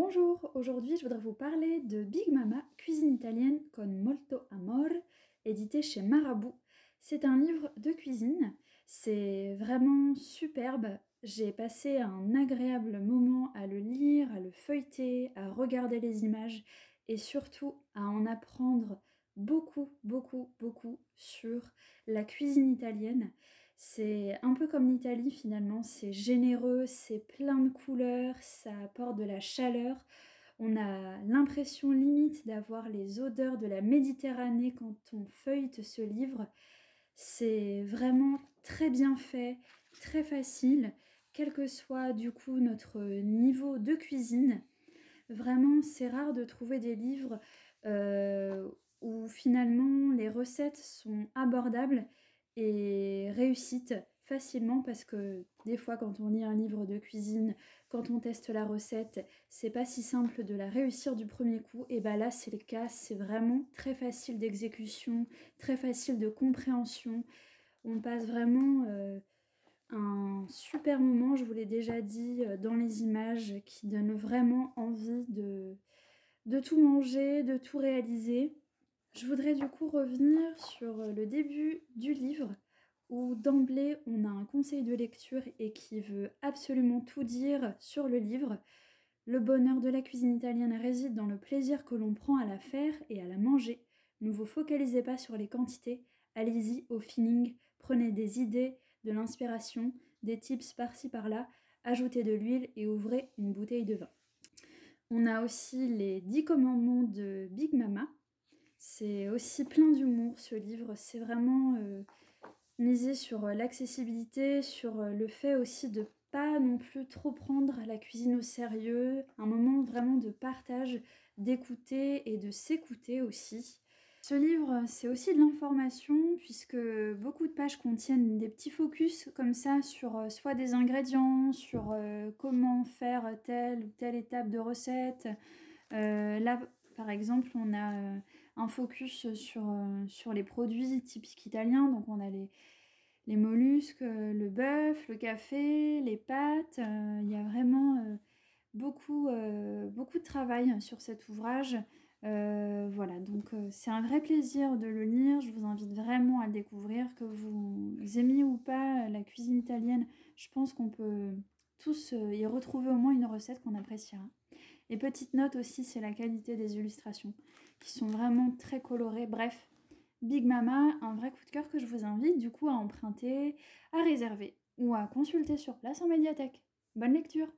Bonjour, aujourd'hui je voudrais vous parler de Big Mama, cuisine italienne con molto amor, édité chez Marabout. C'est un livre de cuisine, c'est vraiment superbe. J'ai passé un agréable moment à le lire, à le feuilleter, à regarder les images et surtout à en apprendre beaucoup sur la cuisine italienne. C'est un peu comme l'Italie finalement, c'est généreux, c'est plein de couleurs, ça apporte de la chaleur. On a l'impression limite d'avoir les odeurs de la Méditerranée quand on feuillete ce livre. C'est vraiment très bien fait, très facile, quel que soit du coup notre niveau de cuisine. Vraiment, c'est rare de trouver des livres où finalement les recettes sont abordables et réussites facilement parce que des fois quand on lit un livre de cuisine, quand on teste la recette, c'est pas si simple de la réussir du premier coup. Et bah là c'est le cas, c'est vraiment très facile d'exécution, très facile de compréhension. On passe vraiment un super moment, je vous l'ai déjà dit, dans les images qui donnent vraiment envie de tout manger, de tout réaliser. Je voudrais du coup revenir sur le début du livre où d'emblée on a un conseil de lecture et qui veut absolument tout dire sur le livre. Le bonheur de la cuisine italienne réside dans le plaisir que l'on prend à la faire et à la manger. Ne vous focalisez pas sur les quantités, allez-y au feeling, prenez des idées, de l'inspiration, des tips par-ci par-là, ajoutez de l'huile et ouvrez une bouteille de vin. On a aussi les 10 commandements de Big Mama. C'est aussi plein d'humour ce livre, c'est vraiment misé sur l'accessibilité, sur le fait aussi de pas non plus trop prendre la cuisine au sérieux, un moment vraiment de partage, d'écouter et de s'écouter aussi. Ce livre, c'est aussi de l'information puisque beaucoup de pages contiennent des petits focus comme ça sur soit des ingrédients, sur comment faire telle ou telle étape de recette. Là, par exemple, on a un focus sur les produits typiques italiens. Donc on a les mollusques, le bœuf, le café, les pâtes. Il y a vraiment beaucoup de travail sur cet ouvrage. Voilà, donc c'est un vrai plaisir de le lire. Je vous invite vraiment à le découvrir, que vous aimiez ou pas la cuisine italienne. Je pense qu'on peut tous y retrouver au moins une recette qu'on appréciera. Et petite note aussi, c'est la qualité des illustrations, qui sont vraiment très colorées. Bref, Big Mama, un vrai coup de cœur que je vous invite du coup à emprunter, à réserver ou à consulter sur place en médiathèque. Bonne lecture!